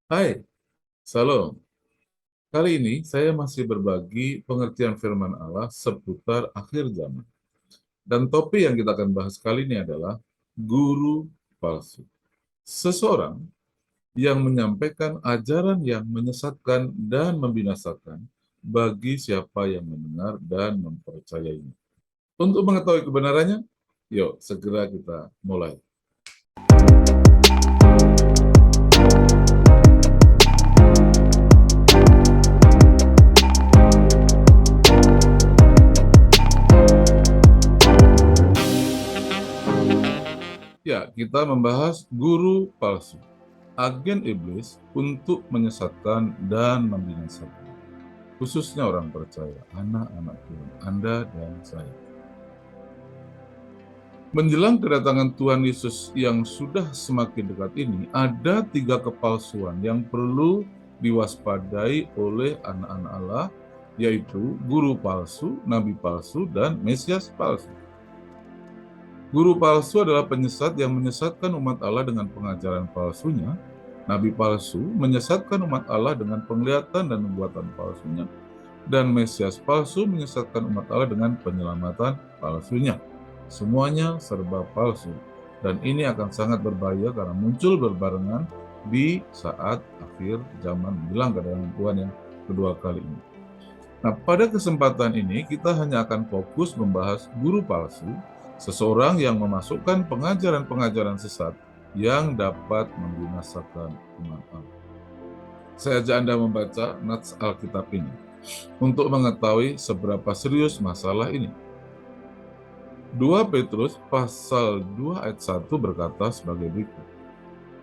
Hai, Salam. Kali ini saya masih berbagi pengertian firman Allah seputar akhir zaman. Dan topik yang kita akan bahas kali ini adalah guru palsu. Seseorang yang menyampaikan ajaran yang menyesatkan dan membinasakan bagi siapa yang mendengar dan mempercayainya. Untuk mengetahui kebenarannya, yuk segera kita mulai. Ya, kita membahas guru palsu, agen iblis untuk menyesatkan dan membinasakan, khususnya orang percaya, anak-anak Tuhan, Anda dan saya. Menjelang kedatangan Tuhan Yesus yang sudah semakin dekat ini, ada 3 kepalsuan yang perlu diwaspadai oleh anak-anak Allah, yaitu guru palsu, nabi palsu, dan Mesias palsu. Guru palsu adalah penyesat yang menyesatkan umat Allah dengan pengajaran palsunya. Nabi palsu menyesatkan umat Allah dengan penglihatan dan nubuatan palsunya. Dan Mesias palsu menyesatkan umat Allah dengan penyelamatan palsunya. Semuanya serba palsu. Dan ini akan sangat berbahaya karena muncul berbarengan di saat akhir zaman menjelang kedatangan Tuhan yang kedua kali ini. Nah, pada kesempatan ini kita hanya akan fokus membahas guru palsu, seseorang yang memasukkan pengajaran-pengajaran sesat yang dapat membinasakan umat Allah. Saya ajak Anda membaca nats Alkitab ini untuk mengetahui seberapa serius masalah ini. 2 Petrus pasal 2 ayat 1 berkata sebagai berikut.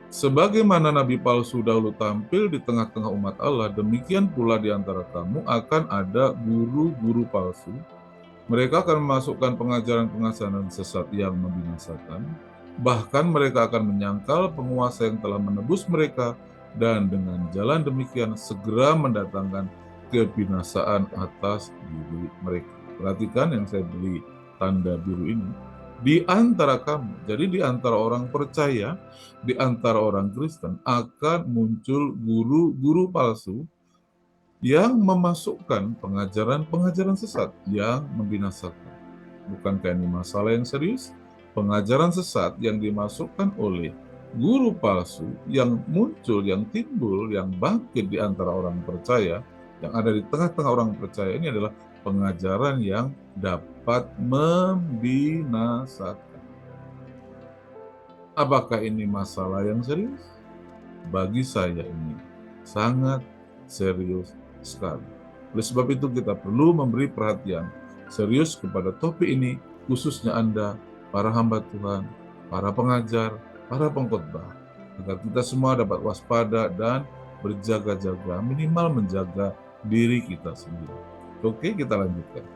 Sebagaimana nabi palsu dahulu tampil di tengah-tengah umat Allah, demikian pula di antara kamu akan ada guru-guru palsu. Mereka akan memasukkan pengajaran-pengajaran sesat yang membinasakan. Bahkan mereka akan menyangkal penguasa yang telah menebus mereka, dan dengan jalan demikian segera mendatangkan kebinasaan atas diri mereka. Perhatikan yang saya beri tanda biru ini. Di antara kamu, jadi di antara orang percaya, di antara orang Kristen, akan muncul guru-guru palsu yang memasukkan pengajaran-pengajaran sesat yang membinasakan. Bukankah ini masalah yang serius? Pengajaran sesat yang dimasukkan oleh guru palsu yang muncul, yang timbul, yang bangkit di antara orang percaya, yang ada di tengah-tengah orang percaya ini adalah pengajaran yang dapat membinasakan. Apakah ini masalah yang serius? Bagi saya ini sangat serius sekali. Oleh sebab itu kita perlu memberi perhatian serius kepada topik ini, khususnya Anda, para hamba Tuhan, para pengajar, para pengkhotbah, agar kita semua dapat waspada dan berjaga-jaga, minimal menjaga diri kita sendiri. Oke, kita lanjutkan.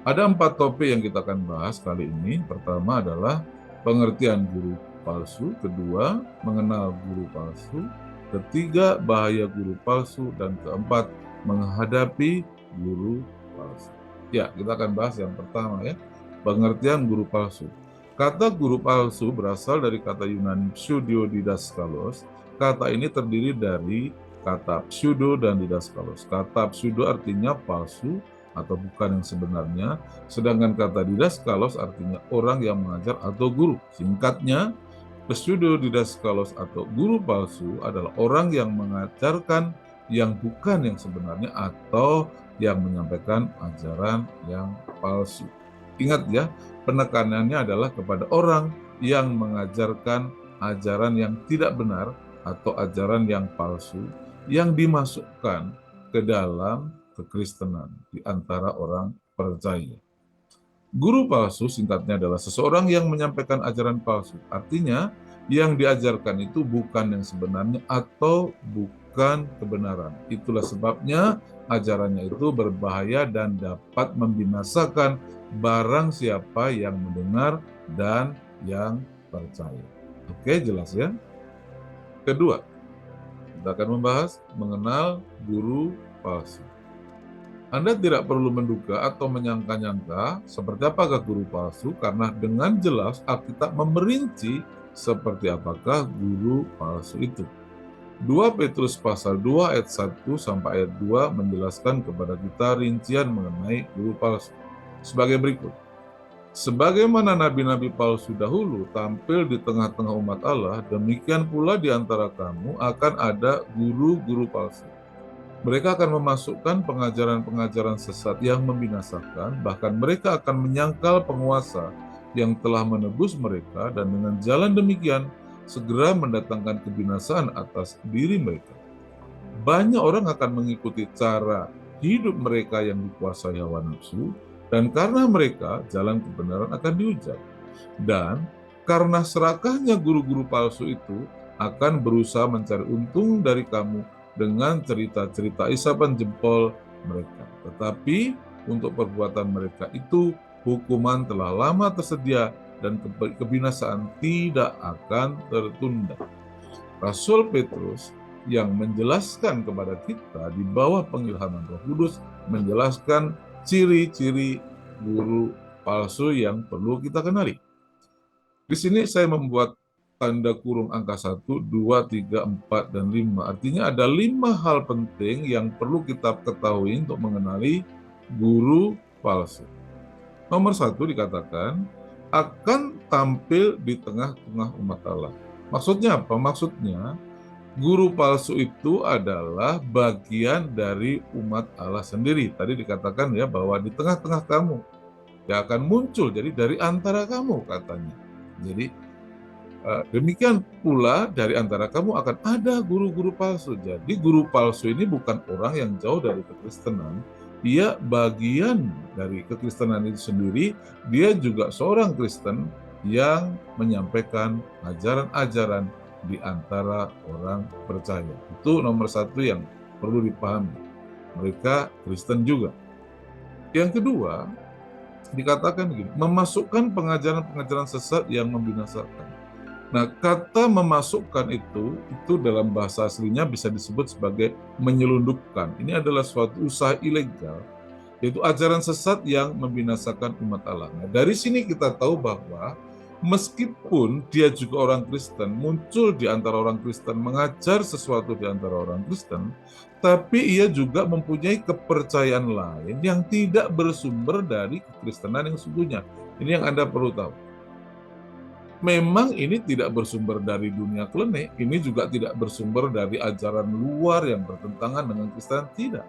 Ada 4 topik yang kita akan bahas kali ini. Pertama adalah pengertian guru palsu, kedua, mengenal guru palsu, ketiga, bahaya guru palsu, dan keempat, menghadapi guru palsu. Ya, kita akan bahas yang pertama ya, pengertian guru palsu. Kata guru palsu berasal dari kata Yunani pseudo didaskalos. Kata ini terdiri dari kata pseudo dan didaskalos. Kata pseudo artinya palsu atau bukan yang sebenarnya, sedangkan kata didaskalos artinya orang yang mengajar atau guru. Singkatnya, pseudo didaskalos atau guru palsu adalah orang yang mengajarkan yang bukan yang sebenarnya atau yang menyampaikan ajaran yang palsu. Ingat ya, penekanannya adalah kepada orang yang mengajarkan ajaran yang tidak benar atau ajaran yang palsu yang dimasukkan ke dalam kekristenan di antara orang percaya. Guru palsu singkatnya adalah seseorang yang menyampaikan ajaran palsu. Artinya, yang diajarkan itu bukan yang sebenarnya atau bukan kebenaran. Itulah sebabnya ajarannya itu berbahaya dan dapat membinasakan barang siapa yang mendengar dan yang percaya. Oke, jelas ya? Kedua, kita akan membahas mengenal guru palsu. Anda tidak perlu menduga atau menyangka-nyangka seperti apakah guru palsu, karena dengan jelas Alkitab memerinci seperti apakah guru palsu itu. 2 Petrus pasal 2 ayat 1 sampai ayat 2 menjelaskan kepada kita rincian mengenai guru palsu. Sebagai berikut. Sebagaimana nabi-nabi palsu dahulu tampil di tengah-tengah umat Allah, demikian pula di antara kamu akan ada guru-guru palsu. Mereka akan memasukkan pengajaran-pengajaran sesat yang membinasakan, bahkan mereka akan menyangkal penguasa yang telah menebus mereka, dan dengan jalan demikian segera mendatangkan kebinasaan atas diri mereka. Banyak orang akan mengikuti cara hidup mereka yang dikuasai hawa nafsu, dan karena mereka jalan kebenaran akan dihujat. Dan karena serakahnya guru-guru palsu itu akan berusaha mencari untung dari kamu dengan cerita-cerita isapan jempol mereka. Tetapi untuk perbuatan mereka itu hukuman telah lama tersedia dan kebinasaan tidak akan tertunda. Rasul Petrus yang menjelaskan kepada kita di bawah pengilhaman Roh Kudus menjelaskan ciri-ciri guru palsu yang perlu kita kenali. Di sini saya membuat tanda kurung angka 1, 2, 3, 4, dan 5. Artinya ada 5 hal penting yang perlu kita ketahui untuk mengenali guru palsu. Nomor 1 dikatakan, akan tampil di tengah-tengah umat Allah. Maksudnya apa? Maksudnya, guru palsu itu adalah bagian dari umat Allah sendiri. Tadi dikatakan ya bahwa di tengah-tengah kamu dia akan muncul, jadi dari antara kamu katanya. Jadi demikian pula dari antara kamu akan ada guru-guru palsu. Jadi guru palsu ini bukan orang yang jauh dari kekristenan, dia bagian dari kekristenan itu sendiri. Dia juga seorang Kristen yang menyampaikan ajaran-ajaran di antara orang percaya. Itu nomor 1 yang perlu dipahami. Mereka Kristen juga. Yang kedua, dikatakan begini, memasukkan pengajaran-pengajaran sesat yang membinasakan. Nah, kata memasukkan itu dalam bahasa aslinya bisa disebut sebagai menyelundupkan. Ini adalah suatu usaha ilegal, yaitu ajaran sesat yang membinasakan umat Allah. Nah, dari sini kita tahu bahwa meskipun dia juga orang Kristen, muncul di antara orang Kristen, mengajar sesuatu di antara orang Kristen, tapi ia juga mempunyai kepercayaan lain yang tidak bersumber dari kekristenan yang sesungguhnya. Ini yang Anda perlu tahu. Memang ini tidak bersumber dari dunia klenik, ini juga tidak bersumber dari ajaran luar yang bertentangan dengan Kristen, tidak.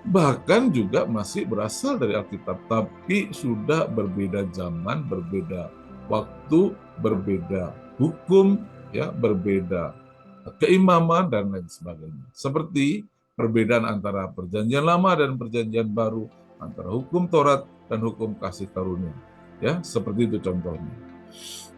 Bahkan juga masih berasal dari Alkitab, tapi sudah berbeda zaman, berbeda waktu, berbeda hukum, ya, berbeda keimaman dan lain sebagainya. Seperti perbedaan antara Perjanjian Lama dan Perjanjian Baru, antara hukum Taurat dan hukum kasih karunia. Ya, seperti itu contohnya.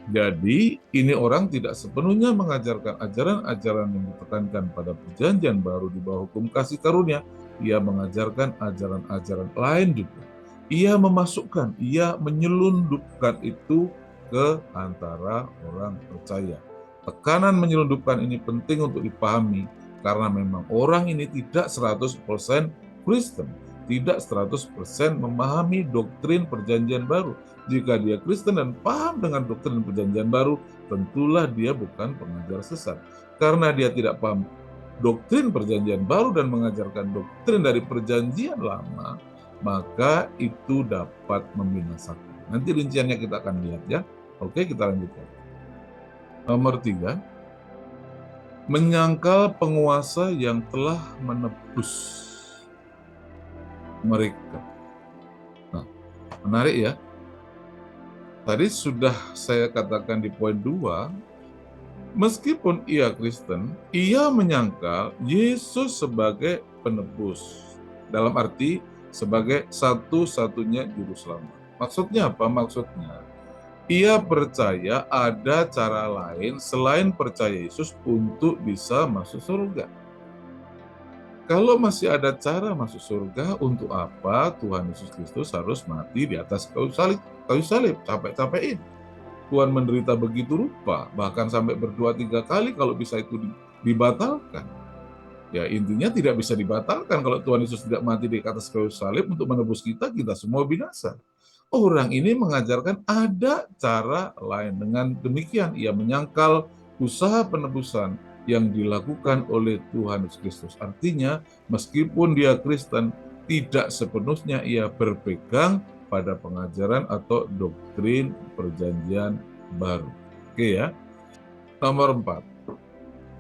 Jadi, ini orang tidak sepenuhnya mengajarkan ajaran-ajaran yang ditekankan pada Perjanjian Baru di bawah hukum kasih karunia. Ia mengajarkan ajaran-ajaran lain juga. Ia memasukkan, ia menyelundupkan itu ke antara orang percaya. Tekanan menyelundupkan ini penting untuk dipahami, karena memang orang ini tidak 100% Kristen, tidak 100% memahami doktrin Perjanjian Baru. Jika dia Kristen dan paham dengan doktrin Perjanjian Baru, tentulah dia bukan pengajar sesat. Karena dia tidak paham doktrin Perjanjian Baru dan mengajarkan doktrin dari Perjanjian Lama, maka itu dapat membinasakan. Nanti rinciannya kita akan lihat ya. Oke, kita lanjutkan. Nomor 3, menyangkal penguasa yang telah menebus mereka. Nah, menarik ya. Tadi sudah saya katakan di poin 2, meskipun ia Kristen, ia menyangkal Yesus sebagai penebus. Dalam arti sebagai satu-satunya juru selamat. Maksudnya apa? Maksudnya ia percaya ada cara lain selain percaya Yesus untuk bisa masuk surga. Kalau masih ada cara masuk surga, untuk apa Tuhan Yesus Kristus harus mati di atas kayu salib, capek-capekin. Tuhan menderita begitu rupa, bahkan sampai berdua-tiga kali kalau bisa itu dibatalkan. Ya, intinya tidak bisa dibatalkan kalau Tuhan Yesus tidak mati di atas kayu salib untuk menebus kita semua binasa. Orang ini mengajarkan ada cara lain. Dengan demikian ia menyangkal usaha penebusan yang dilakukan oleh Tuhan Yesus Kristus. Artinya, meskipun dia Kristen, tidak sepenuhnya ia berpegang pada pengajaran atau doktrin perjanjian baru. Oke ya. Nomor 4.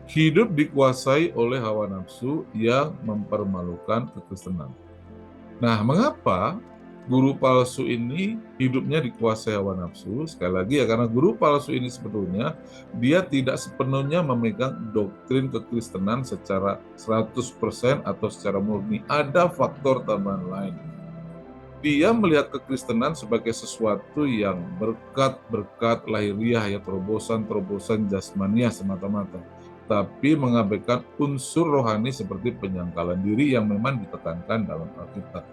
Hidup dikuasai oleh hawa nafsu yang mempermalukan kekristenan. Nah, mengapa guru palsu ini hidupnya dikuasai hawa nafsu? Sekali lagi ya, karena guru palsu ini sebetulnya dia tidak sepenuhnya memegang doktrin kekristenan secara 100% atau secara murni. Ada faktor tambahan lain. Dia melihat kekristenan sebagai sesuatu yang berkat-berkat lahiriah, ya, terobosan-terobosan jasmaniah semata-mata, tapi mengabaikan unsur rohani seperti penyangkalan diri yang memang ditekankan dalam Alkitab.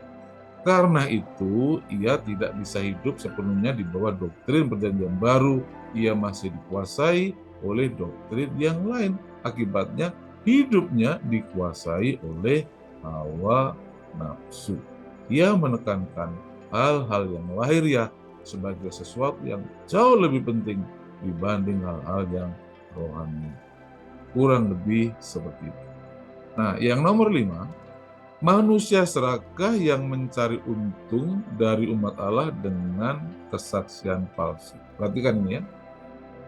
Karena itu, ia tidak bisa hidup sepenuhnya di bawah doktrin perjanjian baru. Ia masih dikuasai oleh doktrin yang lain. Akibatnya, hidupnya dikuasai oleh hawa nafsu. Ia menekankan hal-hal yang lahiriah sebagai sesuatu yang jauh lebih penting dibanding hal-hal yang rohani. Kurang lebih seperti itu. Nah, yang nomor 5, manusia serakah yang mencari untung dari umat Allah dengan kesaksian palsu. Perhatikan ini ya.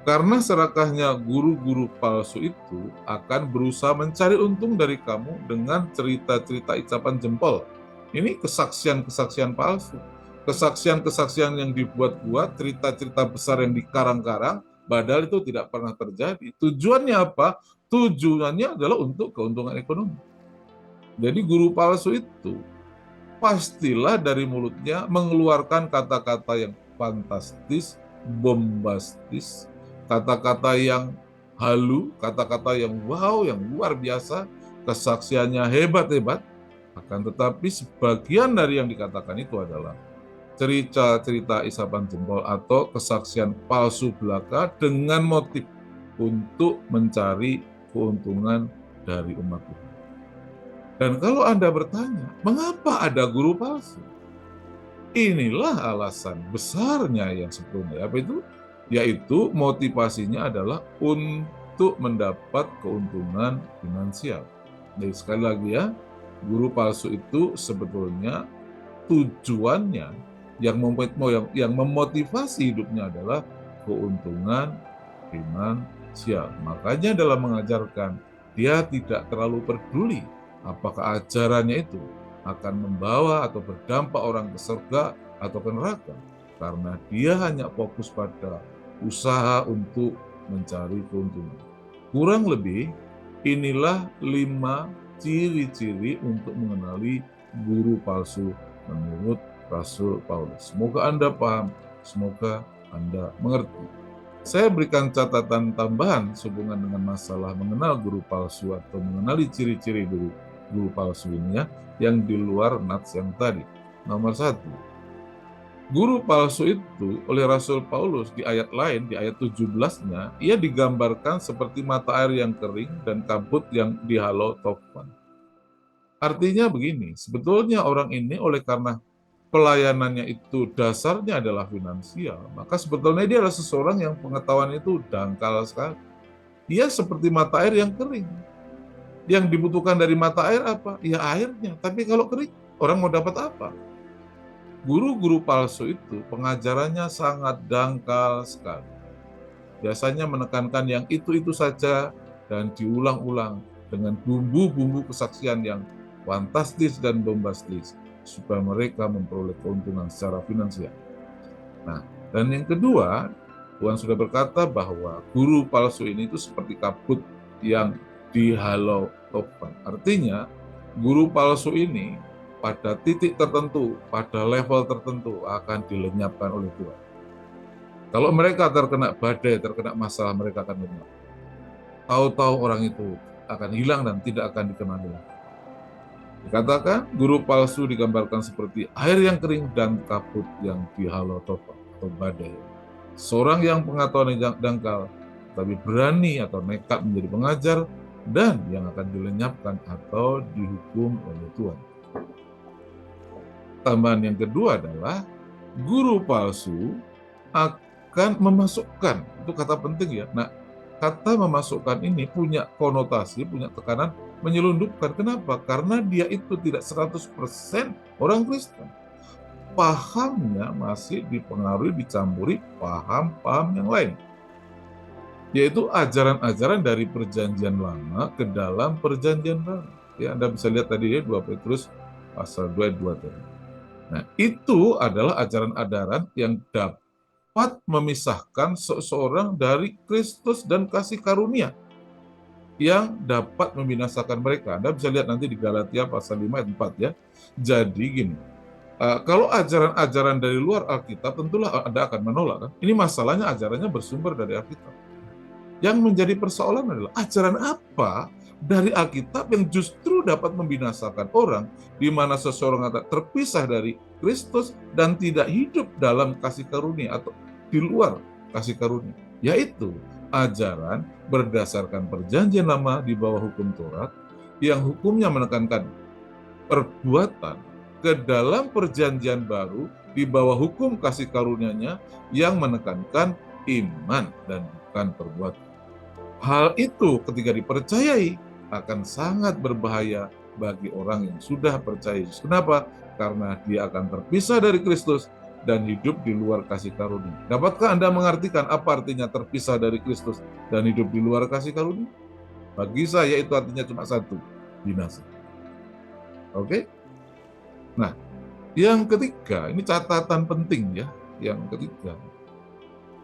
Karena serakahnya guru-guru palsu itu akan berusaha mencari untung dari kamu dengan cerita-cerita icapan jempol. Ini kesaksian-kesaksian palsu. Kesaksian-kesaksian yang dibuat-buat, cerita-cerita besar yang dikarang-karang, padahal itu tidak pernah terjadi. Tujuannya apa? Tujuannya adalah untuk keuntungan ekonomi. Jadi guru palsu itu pastilah dari mulutnya mengeluarkan kata-kata yang fantastis, bombastis, kata-kata yang halu, kata-kata yang wow, yang luar biasa, kesaksiannya hebat-hebat. Akan tetapi sebagian dari yang dikatakan itu adalah cerita-cerita isapan jempol atau kesaksian palsu belaka dengan motif untuk mencari keuntungan dari umat Tuhan. Dan kalau Anda bertanya, mengapa ada guru palsu? Inilah alasan besarnya yang sebetulnya. Apa itu? Yaitu motivasinya adalah untuk mendapat keuntungan finansial. Jadi sekali lagi ya, guru palsu itu sebetulnya tujuannya yang memotivasi hidupnya adalah keuntungan finansial. Makanya dalam mengajarkan, dia tidak terlalu peduli apakah ajarannya itu akan membawa atau berdampak orang ke surga atau ke neraka, karena dia hanya fokus pada usaha untuk mencari keuntungan. Kurang lebih inilah 5 ciri-ciri untuk mengenali guru palsu menurut Rasul Paulus. Semoga Anda paham, semoga Anda mengerti. Saya berikan catatan tambahan sehubungan dengan masalah mengenal guru palsu atau mengenali ciri-ciri guru palsu ini ya, yang di luar nats yang tadi. Nomor 1, guru palsu itu oleh Rasul Paulus di ayat lain, di ayat 17-nya, ia digambarkan seperti mata air yang kering dan kabut yang dihalau topan. Artinya begini, sebetulnya orang ini oleh karena pelayanannya itu dasarnya adalah finansial, maka sebetulnya dia adalah seseorang yang pengetahuan itu dangkal sekali. Dia seperti mata air yang kering. Yang dibutuhkan dari mata air apa? Ya airnya. Tapi kalau kering, orang mau dapat apa? Guru-guru palsu itu pengajarannya sangat dangkal sekali. Biasanya menekankan yang itu-itu saja dan diulang-ulang dengan bumbu-bumbu kesaksian yang fantastis dan bombastis supaya mereka memperoleh keuntungan secara finansial. Nah, dan yang kedua, Tuhan sudah berkata bahwa guru palsu ini itu seperti kabut yang dihalau topan. Artinya, guru palsu ini pada titik tertentu, pada level tertentu akan dilenyapkan oleh Tuhan. Kalau mereka terkena badai, terkena masalah, mereka akan lenyap. Tahu-tahu orang itu akan hilang dan tidak akan dikenali lagi. Dikatakan guru palsu digambarkan seperti air yang kering dan kabut yang dihalau topan atau badai. Seorang yang pengetahuannya dangkal, tapi berani atau nekat menjadi pengajar, dan yang akan dilenyapkan atau dihukum oleh Tuhan. Tambahan yang kedua adalah guru palsu akan memasukkan, itu kata penting ya. Nah, kata memasukkan ini punya konotasi, punya tekanan menyelundupkan. Kenapa? Karena dia itu tidak 100% orang Kristen. Pahamnya masih dipengaruhi, dicampuri paham-paham yang lain, yaitu ajaran-ajaran dari perjanjian lama ke dalam perjanjian baru. Ya, Anda bisa lihat tadi ya 2 Petrus pasal 2 ayat 2 tadi. Nah, itu adalah ajaran-ajaran yang dapat memisahkan seseorang dari Kristus dan kasih karunia yang dapat membinasakan mereka. Anda bisa lihat nanti di Galatia pasal 5 ayat 4 ya. Jadi gini, kalau ajaran-ajaran dari luar Alkitab tentulah Anda akan menolak kan. Ini masalahnya ajarannya bersumber dari Alkitab. Yang menjadi persoalan adalah ajaran apa dari Alkitab yang justru dapat membinasakan orang, di mana seseorang terpisah dari Kristus dan tidak hidup dalam kasih karunia atau di luar kasih karunia, yaitu ajaran berdasarkan perjanjian lama di bawah hukum Taurat yang hukumnya menekankan perbuatan ke dalam perjanjian baru di bawah hukum kasih karunia-Nya yang menekankan iman dan bukan perbuatan. Hal itu ketika dipercayai akan sangat berbahaya bagi orang yang sudah percaya Yesus. Kenapa? Karena dia akan terpisah dari Kristus dan hidup di luar kasih karunia. Dapatkah Anda mengartikan apa artinya terpisah dari Kristus dan hidup di luar kasih karunia? Bagi saya itu artinya cuma satu, binasa. Oke? Nah, yang ketiga, ini catatan penting ya. Yang ketiga,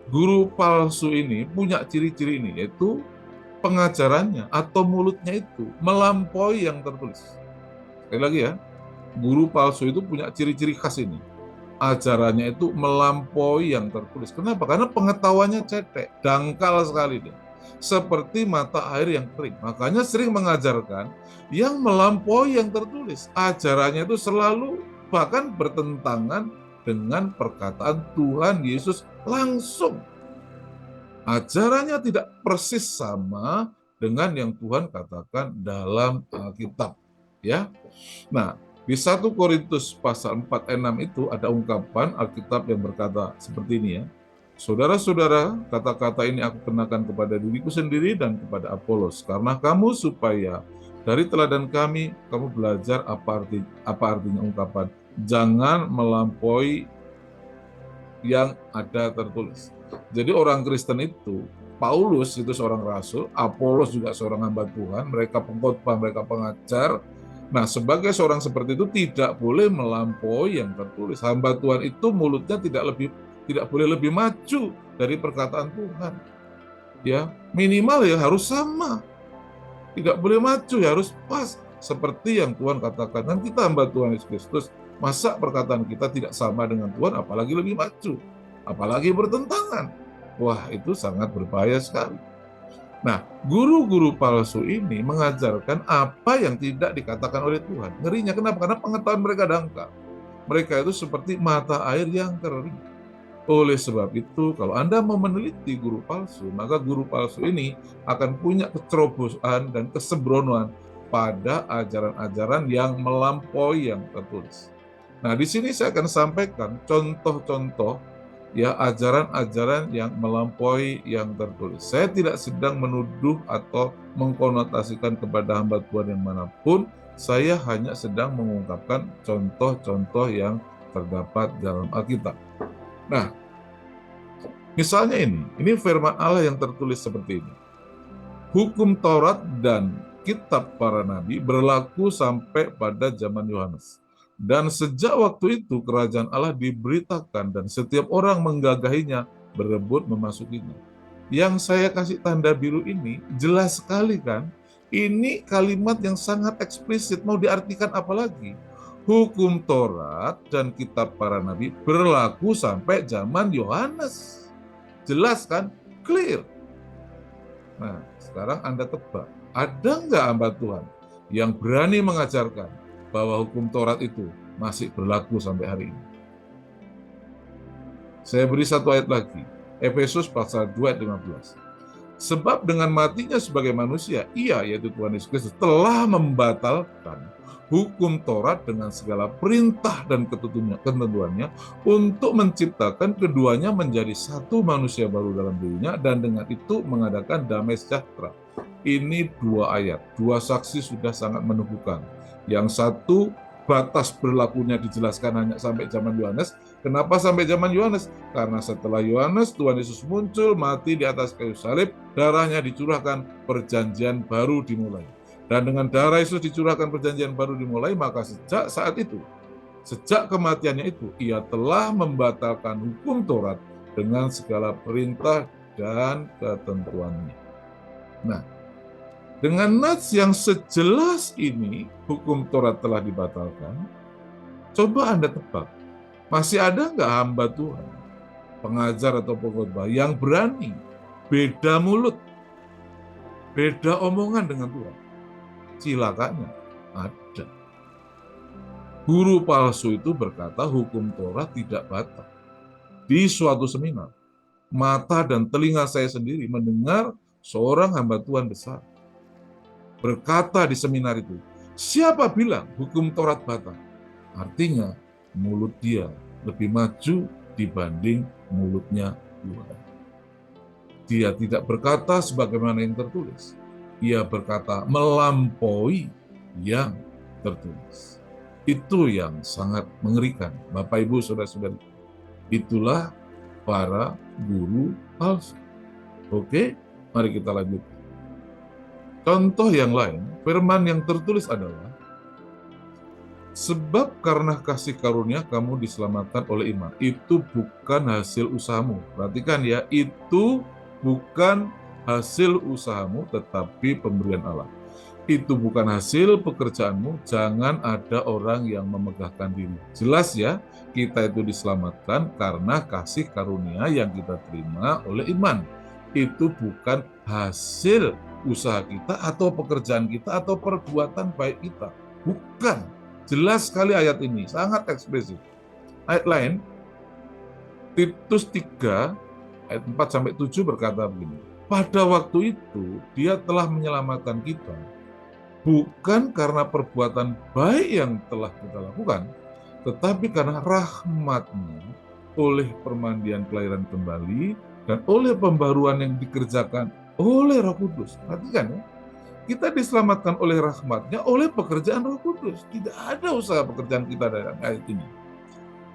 guru palsu ini punya ciri-ciri ini, yaitu pengajarannya atau mulutnya itu melampaui yang tertulis. Sekali lagi ya, guru palsu itu punya ciri-ciri khas ini. Ajarannya itu melampaui yang tertulis. Kenapa? Karena pengetahuannya cetek, dangkal sekali dia. Seperti mata air yang kering. Makanya sering mengajarkan yang melampaui yang tertulis. Ajarannya itu selalu bahkan bertentangan dengan perkataan Tuhan Yesus langsung. Ajarannya tidak persis sama dengan yang Tuhan katakan dalam Alkitab, ya. Nah, di 1 Korintus pasal 4 ayat 6 itu ada ungkapan Alkitab yang berkata seperti ini ya. Saudara-saudara, kata-kata ini aku kenakan kepada diriku sendiri dan kepada Apolos, karena kamu supaya dari teladan kami kamu belajar apa artinya ungkapan jangan melampaui yang ada tertulis. Jadi orang Kristen itu, Paulus itu seorang rasul, Apolos juga seorang hamba Tuhan, mereka pengkhotbah, mereka pengajar. Nah, sebagai seorang seperti itu tidak boleh melampaui yang tertulis. Hamba Tuhan itu mulutnya tidak boleh lebih maju dari perkataan Tuhan. Ya, minimal ya harus sama. Tidak boleh maju, ya harus pas seperti yang Tuhan katakan. Dan kita hamba Tuhan Yesus Kristus, masa perkataan kita tidak sama dengan Tuhan, apalagi lebih maju, apalagi bertentangan. Wah, itu sangat berbahaya sekali. Nah, guru-guru palsu ini mengajarkan apa yang tidak dikatakan oleh Tuhan. Ngerinya kenapa? Karena pengetahuan mereka dangkal. Mereka itu seperti mata air yang kering. Oleh sebab itu, kalau Anda mau meneliti guru palsu, maka guru palsu ini akan punya kecerobohan dan kesembronoan pada ajaran-ajaran yang melampaui yang tertulis. Nah, di sini saya akan sampaikan contoh-contoh ya ajaran-ajaran yang melampaui yang tertulis. Saya tidak sedang menuduh atau mengkonotasikan kepada hamba Tuhan yang manapun, saya hanya sedang mengungkapkan contoh-contoh yang terdapat dalam Alkitab. Nah, misalnya ini firman Allah yang tertulis seperti ini. Hukum Taurat dan kitab para nabi berlaku sampai pada zaman Yohanes. Dan sejak waktu itu kerajaan Allah diberitakan dan setiap orang menggagahinya, berebut memasukinya. Yang saya kasih tanda biru ini jelas sekali kan? Ini kalimat yang sangat eksplisit, mau diartikan apa lagi? Hukum Taurat dan kitab para nabi berlaku sampai zaman Yohanes. Jelas kan? Clear. Nah, sekarang Anda tebak. Ada nggak hamba Tuhan yang berani mengajarkan bahwa hukum Taurat itu masih berlaku sampai hari ini? Saya beri satu ayat lagi. Efesus pasal 2 ayat 15. Sebab dengan matinya sebagai manusia, ia, yaitu Tuhan Yesus Kristus, telah membatalkan hukum Taurat dengan segala perintah dan ketentuannya untuk menciptakan keduanya menjadi satu manusia baru dalam dirinya dan dengan itu mengadakan damai sejahtera. Ini dua ayat, dua saksi sudah sangat menunjukkan. Yang satu, batas berlakunya dijelaskan hanya sampai zaman Yohanes. Kenapa sampai zaman Yohanes? Karena setelah Yohanes, Tuhan Yesus muncul, mati di atas kayu salib, darahnya dicurahkan, perjanjian baru dimulai. Dan dengan darah Yesus dicurahkan, perjanjian baru dimulai, maka sejak saat itu, sejak kematiannya itu, ia telah membatalkan hukum Taurat dengan segala perintah dan ketentuannya. Nah, dengan nats yang sejelas ini, hukum Taurat telah dibatalkan. Coba Anda tebak, masih ada nggak hamba Tuhan, pengajar atau pengkhotbah yang berani beda mulut, beda omongan dengan Tuhan? Cilakanya ada. Guru palsu itu berkata hukum Taurat tidak batal. Di suatu seminar, mata dan telinga saya sendiri mendengar seorang hamba Tuhan besar berkata di seminar itu, siapa bilang hukum Taurat batal? Artinya, mulut dia lebih maju dibanding mulutnya Tuhan. Dia tidak berkata sebagaimana yang tertulis. Ia berkata melampaui yang tertulis. Itu yang sangat mengerikan. Bapak, Ibu, Saudara-saudari. Itulah para guru palsu. Oke, mari kita lanjut. Contoh yang lain, firman yang tertulis adalah, sebab karena kasih karunia kamu diselamatkan oleh iman. Itu bukan hasil usahamu. Perhatikan ya, itu bukan hasil usahamu, tetapi pemberian Allah. Itu bukan hasil pekerjaanmu, jangan ada orang yang memegahkan diri. Jelas ya, kita itu diselamatkan karena kasih karunia yang kita terima oleh iman. Itu bukan hasil usaha kita atau pekerjaan kita atau perbuatan baik kita. Bukan. Jelas sekali ayat ini, sangat eksplisit. Ayat lain, Titus 3, ayat 4-7 berkata begini, pada waktu itu dia telah menyelamatkan kita, bukan karena perbuatan baik yang telah kita lakukan, tetapi karena rahmat-Nya oleh permandian kelahiran kembali dan oleh pembaruan yang dikerjakan oleh Roh Kudus. Perhatikan ya, kita diselamatkan oleh rahmat-Nya, oleh pekerjaan Roh Kudus. Tidak ada usaha pekerjaan kita dalam ayat ini.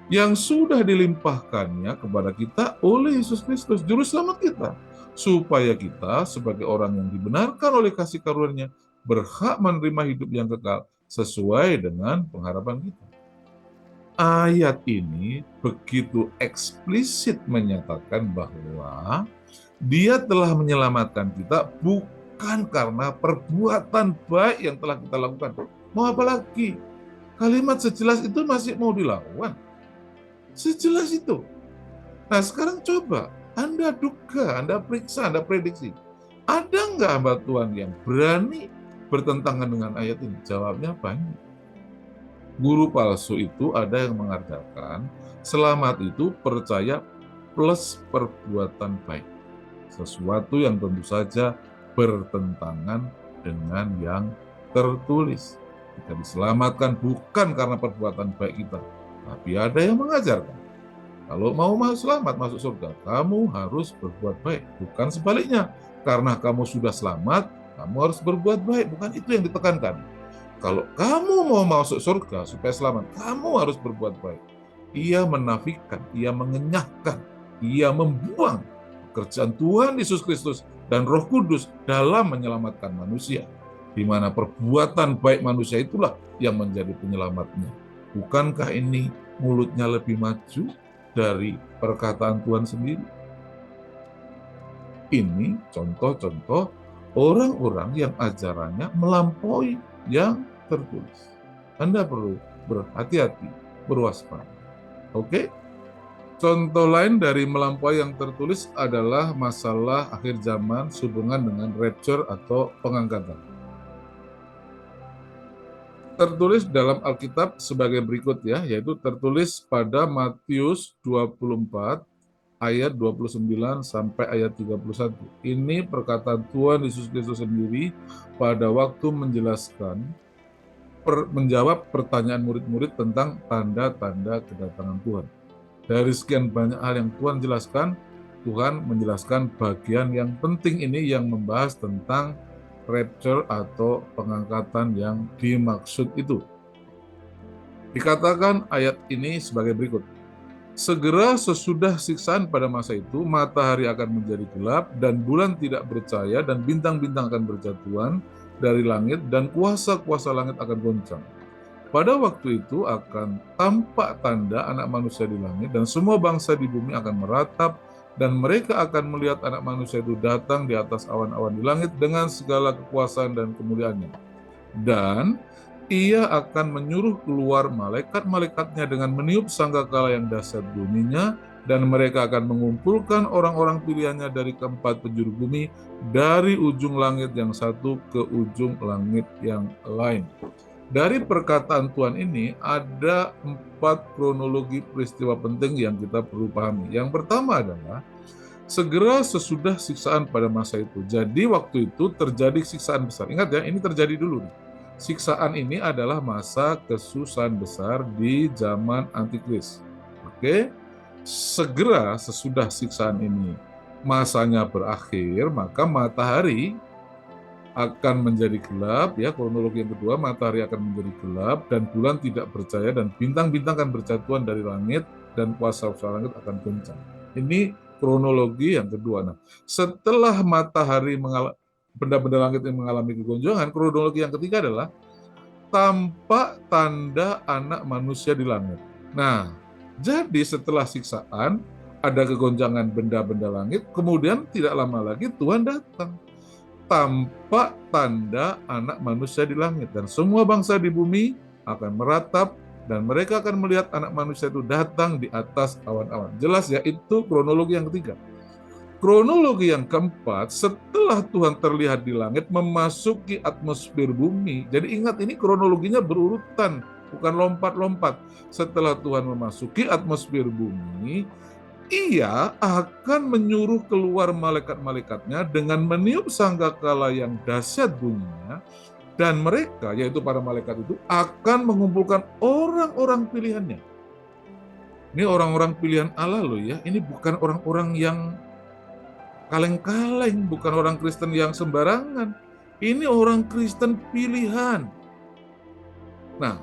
Yang sudah dilimpahkannya kepada kita oleh Yesus Kristus, Juru Selamat kita. Supaya kita sebagai orang yang dibenarkan oleh kasih karunia berhak menerima hidup yang kekal sesuai dengan pengharapan kita. Ayat ini begitu eksplisit menyatakan bahwa Dia telah menyelamatkan kita bukan karena perbuatan baik yang telah kita lakukan. Mau apa lagi? Kalimat sejelas itu masih mau dilawan. Sejelas itu. Nah sekarang coba, Anda duga, Anda periksa, Anda prediksi. Ada nggak hamba Tuhan yang berani bertentangan dengan ayat ini? Jawabnya banyak. Guru palsu itu ada yang mengajarkan, selamat itu percaya plus perbuatan baik. Sesuatu yang tentu saja bertentangan dengan yang tertulis. Kita diselamatkan bukan karena perbuatan baik kita, tapi ada yang mengajarkan, kalau mau masuk selamat, masuk surga, kamu harus berbuat baik. Bukan sebaliknya, karena kamu sudah selamat, kamu harus berbuat baik. Bukan itu yang ditekankan. Kalau kamu mau masuk surga supaya selamat, kamu harus berbuat baik. Ia menafikan, ia mengenyahkan, ia membuang pekerjaan Tuhan Yesus Kristus dan Roh Kudus dalam menyelamatkan manusia, di mana perbuatan baik manusia itulah yang menjadi penyelamatnya. Bukankah ini mulutnya lebih maju dari perkataan Tuhan sendiri? Ini contoh-contoh orang-orang yang ajarannya melampaui yang tertulis. Anda perlu berhati-hati, berwaspada. Oke? Contoh lain dari melampaui yang tertulis adalah masalah akhir zaman sehubungan dengan rapture atau pengangkatan. Tertulis dalam Alkitab sebagai berikut ya, yaitu tertulis pada Matius 24 ayat 29 sampai ayat 31. Ini perkataan Tuhan Yesus Kristus sendiri pada waktu menjawab pertanyaan murid-murid tentang tanda-tanda kedatangan Tuhan. Dari sekian banyak hal yang Tuhan jelaskan, Tuhan menjelaskan bagian yang penting ini yang membahas tentang rapture atau pengangkatan yang dimaksud itu. Dikatakan ayat ini sebagai berikut. Segera sesudah siksaan pada masa itu, matahari akan menjadi gelap dan bulan tidak bercahaya dan bintang-bintang akan berjatuhan dari langit dan kuasa-kuasa langit akan goncang. Pada waktu itu akan tampak tanda anak manusia di langit dan semua bangsa di bumi akan meratap dan mereka akan melihat anak manusia itu datang di atas awan-awan di langit dengan segala kekuasaan dan kemuliaannya. Dan ia akan menyuruh keluar malaikat-malaikatnya dengan meniup sangkakala yang dahsyat bunyinya, dan mereka akan mengumpulkan orang-orang pilihannya dari keempat penjuru bumi, dari ujung langit yang satu ke ujung langit yang lain. Dari perkataan Tuhan ini ada 4 kronologi peristiwa penting yang kita perlu pahami. Yang pertama adalah segera sesudah siksaan pada masa itu. Jadi waktu itu terjadi siksaan besar. Ingat ya, ini terjadi dulu. Siksaan ini adalah masa kesusahan besar di zaman Antikris. Oke? Segera sesudah siksaan ini masanya berakhir, maka matahari akan menjadi gelap, ya, kronologi yang kedua, matahari akan menjadi gelap dan bulan tidak bercahaya dan bintang-bintang akan berjatuhan dari langit dan kuasa-kuasa langit akan goncang. Ini kronologi yang kedua. Nah, setelah matahari benda-benda langit yang mengalami kegoncangan, kronologi yang ketiga adalah tampak tanda anak manusia di langit. Nah, jadi setelah siksaan ada kegoncangan benda-benda langit, kemudian tidak lama lagi Tuhan datang. Tampak tanda anak manusia di langit dan semua bangsa di bumi akan meratap dan mereka akan melihat anak manusia itu datang di atas awan-awan. Jelas ya, itu kronologi yang ketiga. Kronologi yang keempat, setelah Tuhan terlihat di langit memasuki atmosfer bumi. Jadi ingat, ini kronologinya berurutan, bukan lompat-lompat. Setelah Tuhan memasuki atmosfer bumi, ia akan menyuruh keluar malaikat-malaikatnya dengan meniup sangkakala yang dahsyat bunyinya, dan mereka, yaitu para malaikat itu, akan mengumpulkan orang-orang pilihannya. Ini orang-orang pilihan Allah loh ya, ini bukan orang-orang yang kaleng-kaleng, bukan orang Kristen yang sembarangan. Ini orang Kristen pilihan. Nah,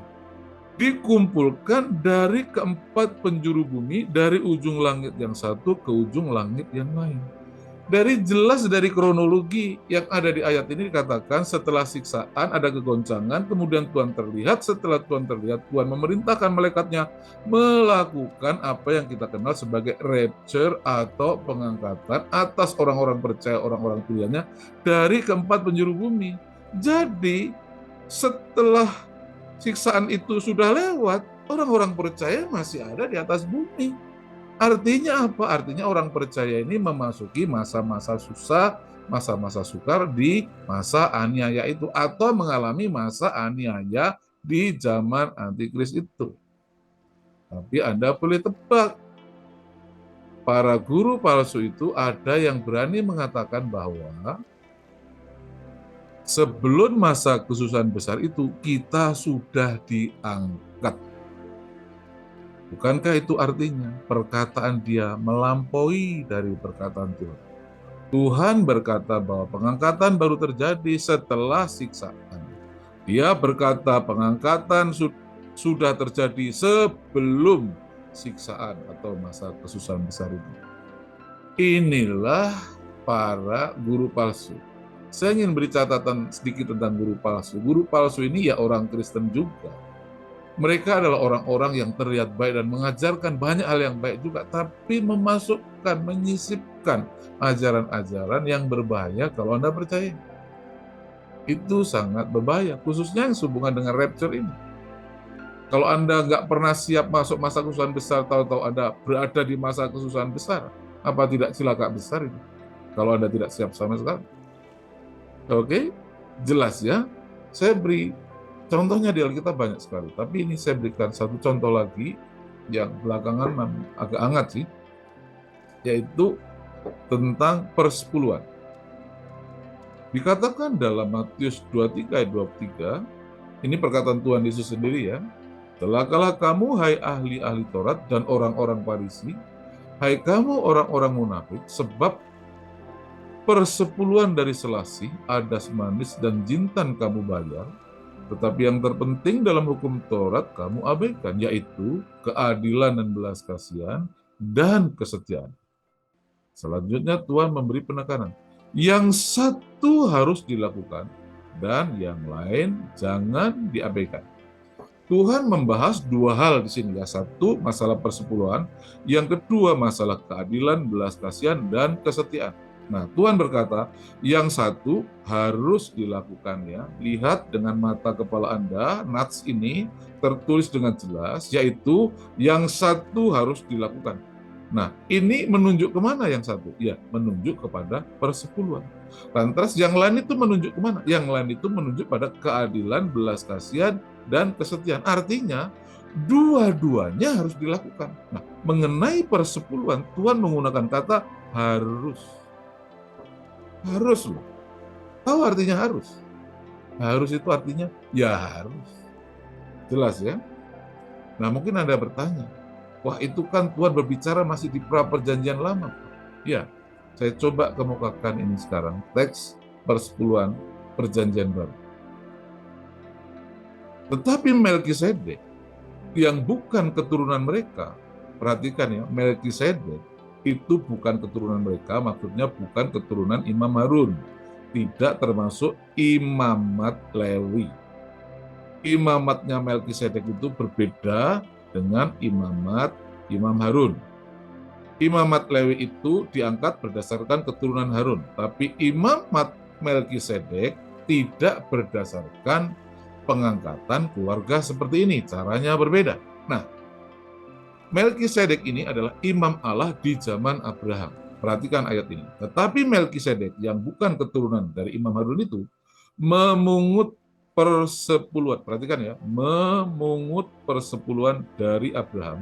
dikumpulkan dari keempat penjuru bumi, dari ujung langit yang satu ke ujung langit yang lain. Jelas dari kronologi yang ada di ayat ini dikatakan setelah siksaan ada kegoncangan, kemudian Tuhan terlihat. Setelah Tuhan terlihat, Tuhan memerintahkan malaikatnya melakukan apa yang kita kenal sebagai rapture atau pengangkatan atas orang-orang percaya, orang-orang pilihannya dari keempat penjuru bumi. Jadi setelah siksaan itu sudah lewat, orang-orang percaya masih ada di atas bumi. Artinya apa? Artinya orang percaya ini memasuki masa-masa susah, masa-masa sukar di masa aniaya itu, atau mengalami masa aniaya di zaman Antikris itu. Tapi Anda boleh tebak, para guru palsu itu ada yang berani mengatakan bahwa sebelum masa kesusahan besar itu kita sudah diangkat. Bukankah itu artinya perkataan dia melampaui dari perkataan Tuhan? Tuhan berkata bahwa pengangkatan baru terjadi setelah siksaan. Dia berkata pengangkatan sudah terjadi sebelum siksaan atau masa kesusahan besar itu. Inilah para guru palsu. Saya ingin beri catatan sedikit tentang guru palsu. Guru palsu ini ya orang Kristen juga. Mereka adalah orang-orang yang terlihat baik dan mengajarkan banyak hal yang baik juga, tapi memasukkan, menyisipkan ajaran-ajaran yang berbahaya kalau Anda percaya. Itu sangat berbahaya, khususnya yang sehubungan dengan rapture ini. Kalau Anda nggak pernah siap masuk masa kesusahan besar, tahu-tahu Anda berada di masa kesusahan besar, apa tidak cilaka besar ini? Kalau Anda tidak siap sama sekali. Oke, jelas ya. Saya beri contohnya di Alkitab banyak sekali, tapi ini saya berikan satu contoh lagi yang belakangan agak hangat sih. yaitu tentang persepuluhan. Dikatakan dalam Matius 23 ayat 23, ini perkataan Tuhan Yesus sendiri ya, celakalah kamu hai ahli-ahli Taurat dan orang-orang Farisi, hai kamu orang-orang munafik, sebab persepuluhan dari selasih, adas manis, dan jintan kamu bayar, tetapi yang terpenting dalam hukum Taurat kamu abaikan, yaitu keadilan dan belas kasihan dan kesetiaan. Selanjutnya Tuhan memberi penekanan. Yang satu harus dilakukan dan yang lain jangan diabaikan. Tuhan membahas dua hal di sini ya. Satu, masalah persepuluhan. Yang kedua, masalah keadilan, belas kasihan, dan kesetiaan. Nah, Tuhan berkata, yang satu harus dilakukan ya. Lihat dengan mata kepala Anda, nats ini tertulis dengan jelas, yaitu yang satu harus dilakukan. Nah, ini menunjuk kemana yang satu? Ya, menunjuk kepada persepuluhan. Lantas yang lain itu menunjuk kemana? Yang lain itu menunjuk pada keadilan, belas kasihan, dan kesetiaan. Artinya, dua-duanya harus dilakukan. Nah, mengenai persepuluhan, Tuhan menggunakan kata harus. Harus loh. Tahu artinya harus? Harus itu artinya ya harus. Jelas ya? Nah, mungkin Anda bertanya, wah itu kan Tuhan berbicara masih di pra-perjanjian lama. Ya, saya coba kemukakan ini sekarang, teks persepuluhan perjanjian baru. Tetapi Melkisedek yang bukan keturunan mereka, perhatikan ya, Melkisedek itu bukan keturunan mereka, maksudnya bukan keturunan Imam Harun, tidak termasuk imamat Lewi. Imamatnya Melkisedek itu berbeda dengan imamat Imam Harun. Imamat Lewi itu diangkat berdasarkan keturunan Harun, tapi imamat Melkisedek tidak berdasarkan pengangkatan keluarga seperti ini, caranya berbeda. Nah, Melkisedek ini adalah imam Allah di zaman Abraham. Perhatikan ayat ini. Tetapi Melkisedek yang bukan keturunan dari Imam Harun itu memungut persepuluhan. Perhatikan ya, memungut persepuluhan dari Abraham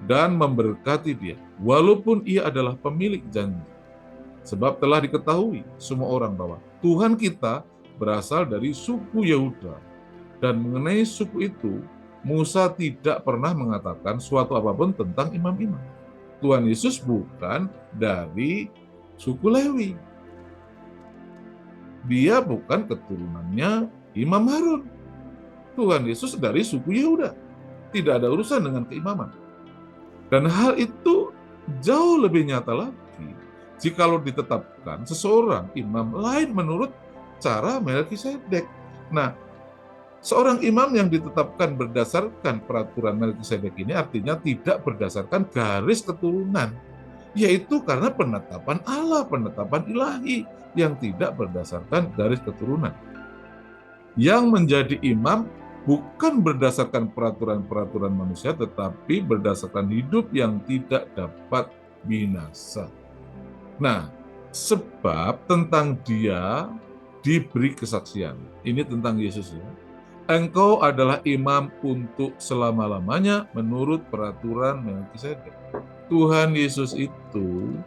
dan memberkati dia, walaupun ia adalah pemilik janji. Sebab telah diketahui semua orang bahwa Tuhan kita berasal dari suku Yehuda. Dan mengenai suku itu, Musa tidak pernah mengatakan suatu apapun tentang imam-imam. Tuhan Yesus bukan dari suku Lewi. Dia bukan keturunannya Imam Harun. Tuhan Yesus dari suku Yehuda. Tidak ada urusan dengan keimaman. Dan hal itu jauh lebih nyata lagi jikalau ditetapkan seseorang imam lain menurut cara Melkisedek. Nah, seorang imam yang ditetapkan berdasarkan peraturan Melkisedek ini artinya tidak berdasarkan garis keturunan, yaitu karena penetapan Allah, penetapan ilahi yang tidak berdasarkan garis keturunan. Yang menjadi imam bukan berdasarkan peraturan-peraturan manusia, tetapi berdasarkan hidup yang tidak dapat binasa. Nah, sebab tentang dia diberi kesaksian. Ini tentang Yesus ya. Engkau adalah imam untuk selama-lamanya menurut peraturan Melkisedek. Tuhan Yesus itu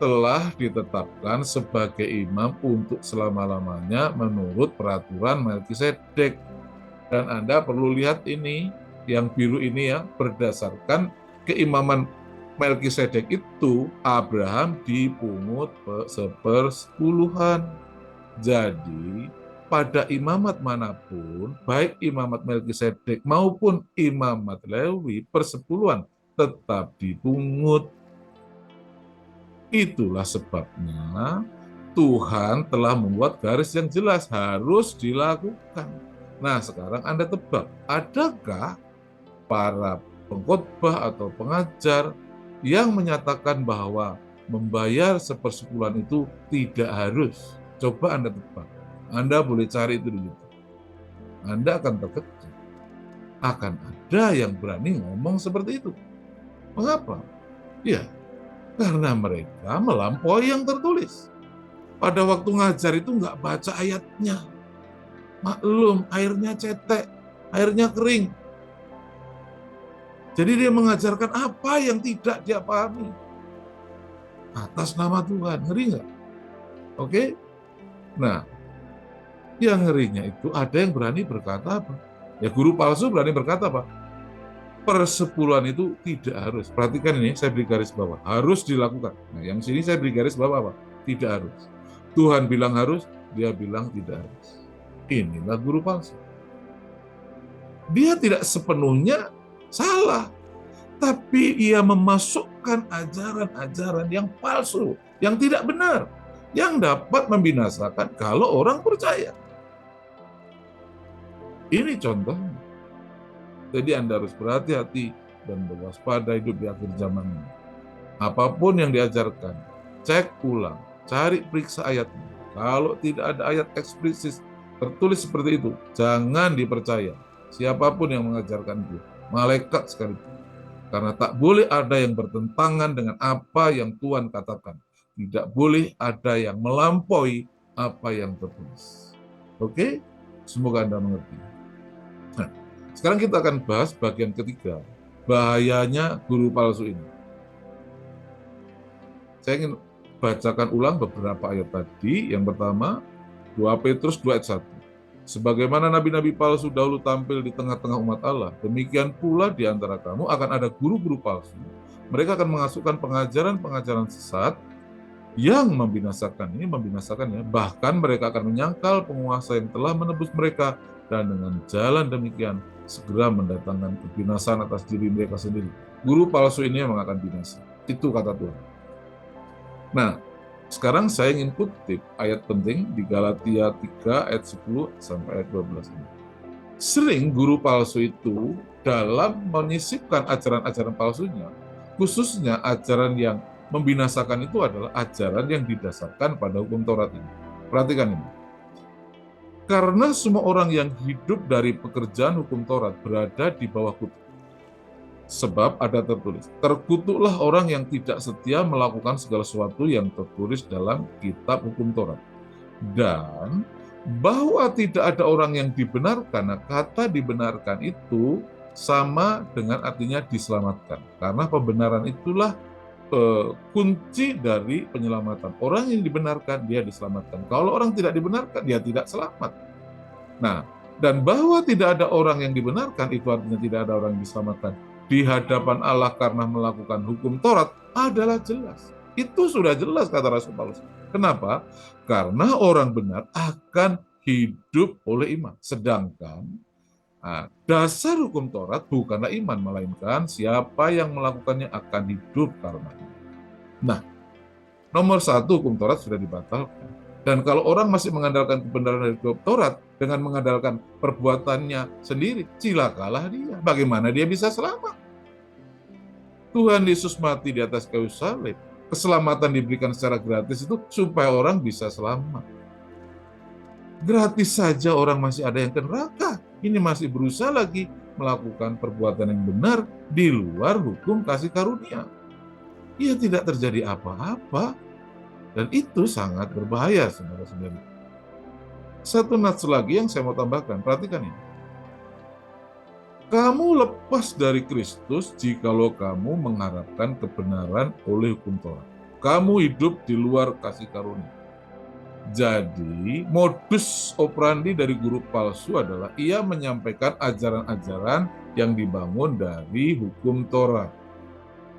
telah ditetapkan sebagai imam untuk selama-lamanya menurut peraturan Melkisedek. Dan Anda perlu lihat ini, yang biru ini ya, berdasarkan keimaman Melkisedek itu, Abraham dipungut sepersepuluhan. Jadi, pada imamat manapun, baik imamat Melkisedek maupun imamat Lewi, persepuluhan tetap dipungut. Itulah sebabnya Tuhan telah membuat garis yang jelas harus dilakukan. Nah, sekarang Anda tebak, adakah para pengkhotbah atau pengajar yang menyatakan bahwa membayar sepersepuluhan itu tidak harus? Coba Anda tebak. Anda boleh cari itu di YouTube. Anda akan terkejut. Akan ada yang berani ngomong seperti itu. Mengapa? Ya, karena mereka melampaui yang tertulis. Pada waktu ngajar itu nggak baca ayatnya. Maklum, airnya cetek, airnya kering. Jadi dia mengajarkan apa yang tidak dia pahami. atas nama Tuhan. Ngeri nggak? Oke? Nah, yang ngerinya itu ada yang berani berkata apa? Ya guru palsu berani berkata apa? Persepuluhan itu tidak harus. Perhatikan ini, saya beri garis bawah. Harus dilakukan. Nah, yang sini saya beri garis bawah apa? Tidak harus. Tuhan bilang harus, dia bilang tidak harus. Inilah guru palsu. Dia tidak sepenuhnya salah, tapi ia memasukkan ajaran-ajaran yang palsu, yang tidak benar, yang dapat membinasakan kalau orang percaya. Ini contohnya. Jadi Anda harus berhati-hati dan berwaspada hidup di akhir zaman ini. Apapun yang diajarkan, cek ulang, cari periksa ayatnya. Kalau tidak ada ayat eksplisit tertulis seperti itu, jangan dipercaya. Siapapun yang mengajarkan itu, malaikat sekalipun. Karena tak boleh ada yang bertentangan dengan apa yang Tuhan katakan. Tidak boleh ada yang melampaui apa yang tertulis. Oke? Semoga Anda mengerti. Nah, sekarang kita akan bahas bagian ketiga, bahayanya guru palsu ini. Saya ingin bacakan ulang beberapa ayat tadi. Yang pertama, 2 Petrus 2 ayat 1. Sebagaimana nabi-nabi palsu dahulu tampil di tengah-tengah umat Allah, demikian pula di antara kamu akan ada guru-guru palsu. Mereka akan mengasukkan pengajaran-pengajaran sesat yang membinasakan. Ini membinasakan ya. Bahkan mereka akan menyangkal penguasa yang telah menebus mereka, dan dengan jalan demikian segera mendatangkan kebinasaan atas diri mereka sendiri. Guru palsu ini yang akan binasa. Itu kata Tuhan. Nah, sekarang saya ingin kutip ayat penting di Galatia 3 ayat 10 sampai ayat 12 ini. Sering guru palsu itu dalam menyisipkan ajaran-ajaran palsunya, khususnya ajaran yang membinasakan itu adalah ajaran yang didasarkan pada hukum Taurat ini. Perhatikan ini. Karena semua orang yang hidup dari pekerjaan hukum Taurat berada di bawah kutuk. Sebab ada tertulis, terkutuklah orang yang tidak setia melakukan segala sesuatu yang tertulis dalam kitab hukum Taurat. Dan bahwa tidak ada orang yang dibenarkan. Nah, kata dibenarkan itu sama dengan artinya diselamatkan. Karena pembenaran itulah kunci dari penyelamatan. Orang yang dibenarkan, dia diselamatkan. Kalau orang tidak dibenarkan, dia tidak selamat. Nah, dan bahwa tidak ada orang yang dibenarkan, itu artinya tidak ada orang yang diselamatkan di hadapan Allah karena melakukan hukum Taurat adalah jelas. Itu sudah jelas kata Rasul Paulus. Kenapa? Karena orang benar akan hidup oleh iman. Sedangkan dasar hukum Taurat bukanlah iman, melainkan siapa yang melakukannya akan hidup karena iman. Nah, nomor 1 hukum Taurat sudah dibatalkan. Dan kalau orang masih mengandalkan kebenaran dari hukum Taurat dengan mengandalkan perbuatannya sendiri, cilakalah dia. Bagaimana dia bisa selamat? Tuhan Yesus mati di atas kayu salib. Keselamatan diberikan secara gratis itu supaya orang bisa selamat. Gratis saja orang masih ada yang ke neraka. Ini masih berusaha lagi melakukan perbuatan yang benar di luar hukum kasih karunia. Ya tidak terjadi apa-apa. Dan itu sangat berbahaya, saudara-saudari. Satu nats lagi yang saya mau tambahkan, perhatikan ini. Kamu lepas dari Kristus jikalau kamu mengharapkan kebenaran oleh hukum Taurat. Kamu hidup di luar kasih karunia. Jadi, modus operandi dari guru palsu adalah ia menyampaikan ajaran-ajaran yang dibangun dari hukum Taurat,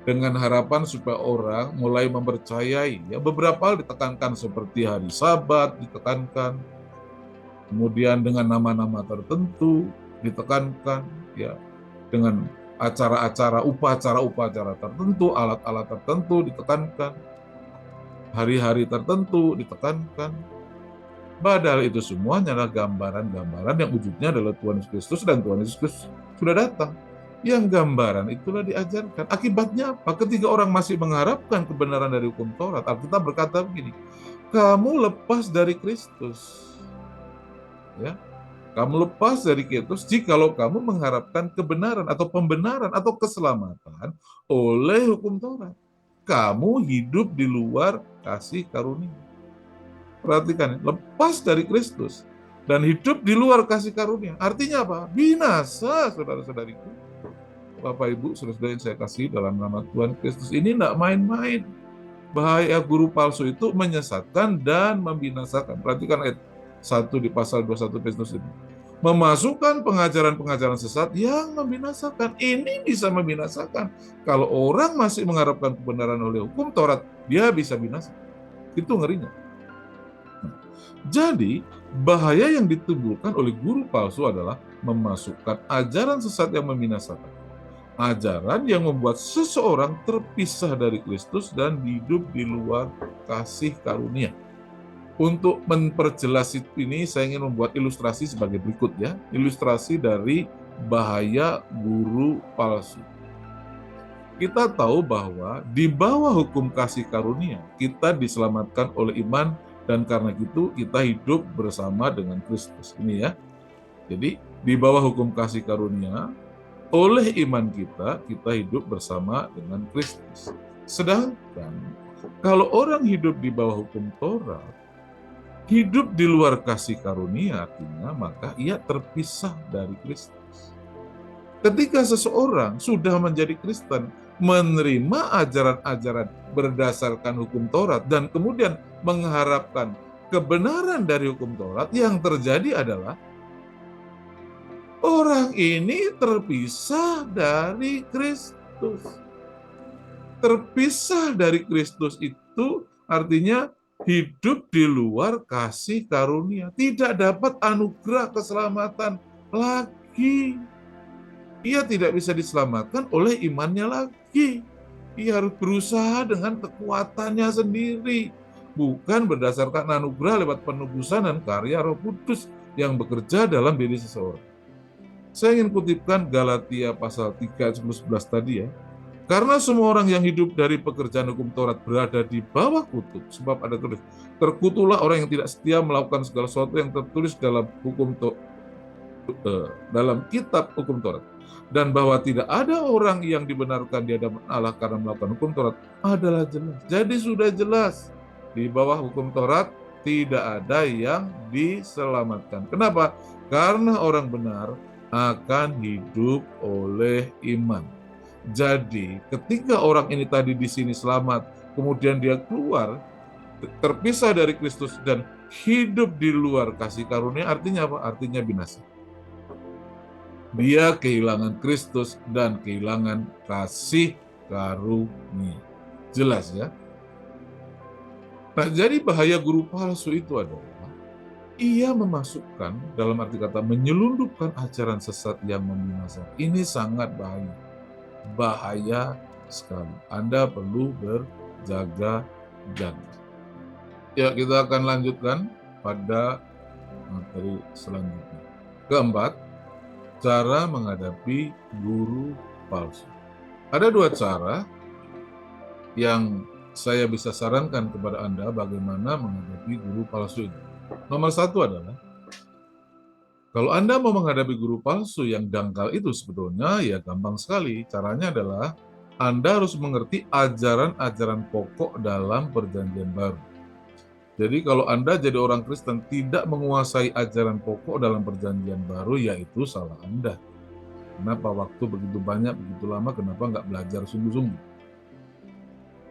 dengan harapan supaya orang mulai mempercayai. Ya, beberapa hal ditekankan seperti hari Sabat ditekankan, kemudian dengan nama-nama tertentu ditekankan, ya, dengan acara-acara, upacara-upacara tertentu, alat-alat tertentu ditekankan, hari-hari tertentu ditekankan. Padahal itu semuanya adalah gambaran-gambaran yang wujudnya adalah Tuhan Yesus Kristus, dan Tuhan Yesus Kristus sudah datang. Yang gambaran itulah diajarkan. Akibatnya apa? Ketika orang masih mengharapkan kebenaran dari hukum Taurat, Alkitab berkata begini, kamu lepas dari Kristus. Ya, kamu lepas dari Kristus jikalau kamu mengharapkan kebenaran atau pembenaran atau keselamatan oleh hukum Taurat. Kamu hidup di luar kasih karunia. Perhatikan, lepas dari Kristus dan hidup di luar kasih karunia. Artinya apa? Binasa, saudara-saudariku. Bapak Ibu, saudara-saudara yang saya kasih dalam nama Tuhan Kristus, ini tidak main-main. bahaya guru palsu itu menyesatkan dan membinasakan. Perhatikan ayat 1 di pasal 21 Petrus ini. Memasukkan pengajaran-pengajaran sesat yang membinasakan. Ini bisa membinasakan. Kalau orang masih mengharapkan kebenaran oleh hukum Taurat, dia bisa binasa. Itu ngerinya. Jadi, bahaya yang ditimbulkan oleh guru palsu adalah memasukkan ajaran sesat yang membinasakan. Ajaran yang membuat seseorang terpisah dari Kristus dan hidup di luar kasih karunia. Untuk memperjelas ini, saya ingin membuat ilustrasi sebagai berikut ya. Ilustrasi dari bahaya guru palsu. Kita tahu bahwa di bawah hukum kasih karunia, kita diselamatkan oleh iman, dan karena itu kita hidup bersama dengan Kristus. Ini ya. Jadi, di bawah hukum kasih karunia, oleh iman kita hidup bersama dengan Kristus. Sedangkan, kalau orang hidup di bawah hukum Taurat, hidup di luar kasih karunia artinya maka ia terpisah dari Kristus. Ketika seseorang sudah menjadi Kristen, menerima ajaran-ajaran berdasarkan hukum Taurat dan kemudian mengharapkan kebenaran dari hukum Taurat, yang terjadi adalah orang ini terpisah dari Kristus. Terpisah dari Kristus itu artinya hidup di luar kasih karunia, tidak dapat anugerah keselamatan lagi. Ia tidak bisa diselamatkan oleh imannya lagi. Ia harus berusaha dengan kekuatannya sendiri, bukan berdasarkan anugerah lewat penebusan dan karya Roh Kudus yang bekerja dalam diri seseorang. Saya ingin kutipkan Galatia pasal 3 ayat 11 tadi ya. Karena semua orang yang hidup dari pekerjaan hukum Taurat berada di bawah kutuk, sebab ada tulis, terkutuklah orang yang tidak setia melakukan segala sesuatu yang tertulis dalam dalam kitab hukum Taurat, dan bahwa tidak ada orang yang dibenarkan di hadapan Allah karena melakukan hukum Taurat adalah jelas. Jadi sudah jelas, di bawah hukum Taurat tidak ada yang diselamatkan. Kenapa? Karena orang benar akan hidup oleh iman. Jadi, ketika orang ini tadi di sini selamat, kemudian dia keluar, terpisah dari Kristus dan hidup di luar kasih karunia, artinya apa? Artinya binasa. Dia kehilangan Kristus dan kehilangan kasih karunia. Jelas ya? Nah, jadi bahaya guru palsu itu adalah ia memasukkan, dalam arti kata menyelundupkan ajaran sesat yang membinasakan. Ini sangat bahaya. Bahaya sekali. Anda perlu berjaga-jaga. Ya, kita akan lanjutkan pada materi selanjutnya. Keempat, cara menghadapi guru palsu. Ada dua cara yang saya bisa sarankan kepada Anda bagaimana menghadapi guru palsu ini. Nomor satu adalah, kalau Anda mau menghadapi guru palsu yang dangkal itu sebetulnya ya gampang sekali. Caranya adalah Anda harus mengerti ajaran-ajaran pokok dalam perjanjian baru. Jadi kalau Anda jadi orang Kristen tidak menguasai ajaran pokok dalam perjanjian baru, yaitu salah Anda. Kenapa waktu begitu banyak, begitu lama, kenapa nggak belajar sungguh-sungguh?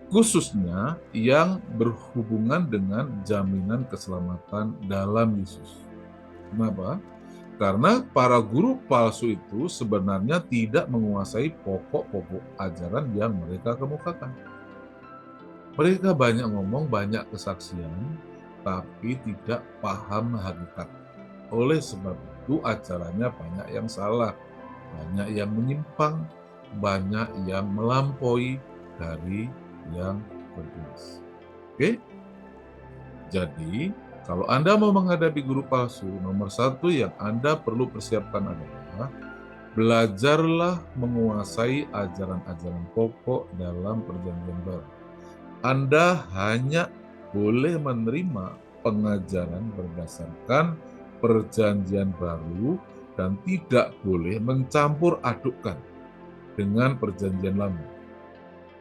Khususnya yang berhubungan dengan jaminan keselamatan dalam Yesus. Kenapa? Karena para guru palsu itu sebenarnya tidak menguasai pokok-pokok ajaran yang mereka kemukakan. Mereka banyak ngomong, banyak kesaksian, tapi tidak paham hakikat. Oleh sebab itu ajarannya banyak yang salah, banyak yang menyimpang, banyak yang melampaui dari yang tertulis. Oke? Jadi, kalau Anda mau menghadapi guru palsu, nomor satu yang Anda perlu persiapkan adalah belajarlah menguasai ajaran-ajaran pokok dalam perjanjian baru. Anda hanya boleh menerima pengajaran berdasarkan perjanjian baru dan tidak boleh mencampur adukkan dengan perjanjian lama.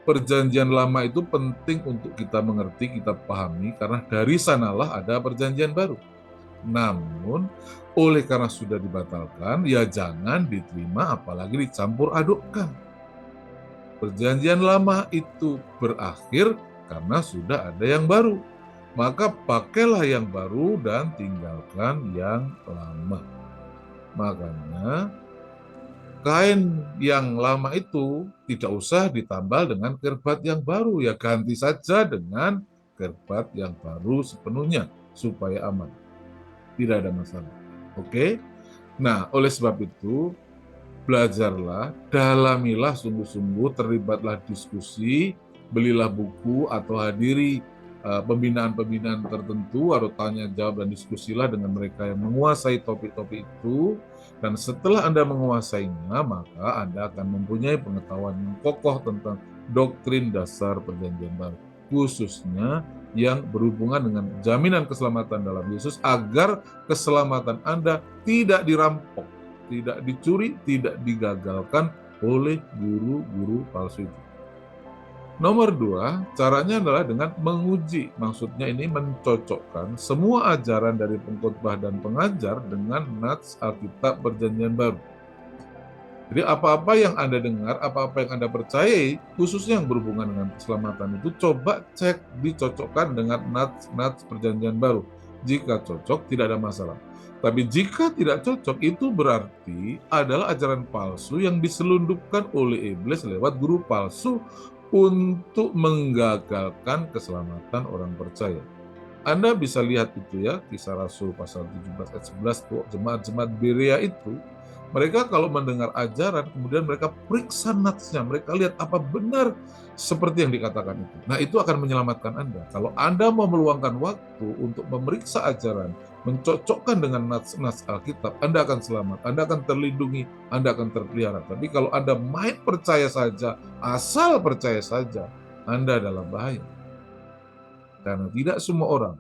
Perjanjian lama itu penting untuk kita mengerti, kita pahami, karena dari sanalah ada perjanjian baru. Namun, oleh karena sudah dibatalkan, ya jangan diterima apalagi dicampur adukkan. Perjanjian lama itu berakhir karena sudah ada yang baru. Maka pakailah yang baru dan tinggalkan yang lama. Makanya kain yang lama itu tidak usah ditambal dengan kerbat yang baru, ya ganti saja dengan kerbat yang baru sepenuhnya supaya aman. Tidak ada masalah. Oke? Nah, oleh sebab itu belajarlah, dalamilah sungguh-sungguh, terlibatlah diskusi, belilah buku atau hadiri pembinaan-pembinaan tertentu atau tanya jawab dan diskusilah dengan mereka yang menguasai topik-topik itu. Dan setelah Anda menguasainya, maka Anda akan mempunyai pengetahuan yang kokoh tentang doktrin dasar perjanjian baru, khususnya yang berhubungan dengan jaminan keselamatan dalam Yesus, agar keselamatan Anda tidak dirampok, tidak dicuri, tidak digagalkan oleh guru-guru palsu itu. Nomor 2, caranya adalah dengan menguji. Maksudnya ini mencocokkan semua ajaran dari pengkhotbah dan pengajar dengan nats Alkitab Perjanjian Baru. Jadi apa-apa yang Anda dengar, apa-apa yang Anda percayai, khususnya yang berhubungan dengan keselamatan itu, coba cek dicocokkan dengan nats Perjanjian Baru. Jika cocok, tidak ada masalah. Tapi jika tidak cocok, itu berarti adalah ajaran palsu yang diselundupkan oleh iblis lewat guru palsu untuk menggagalkan keselamatan orang percaya. Anda bisa lihat itu ya, Kisah Rasul pasal 17 ayat 11, tuh jemaat-jemaat Berea itu, mereka kalau mendengar ajaran, kemudian mereka periksa natsnya, mereka lihat apa benar seperti yang dikatakan itu. Nah, itu akan menyelamatkan Anda. Kalau Anda mau meluangkan waktu untuk memeriksa ajaran, mencocokkan dengan nats Alkitab, Anda akan selamat, Anda akan terlindungi, Anda akan terpelihara. Tapi kalau Anda main percaya saja, asal percaya saja, Anda dalam bahaya. Karena tidak semua orang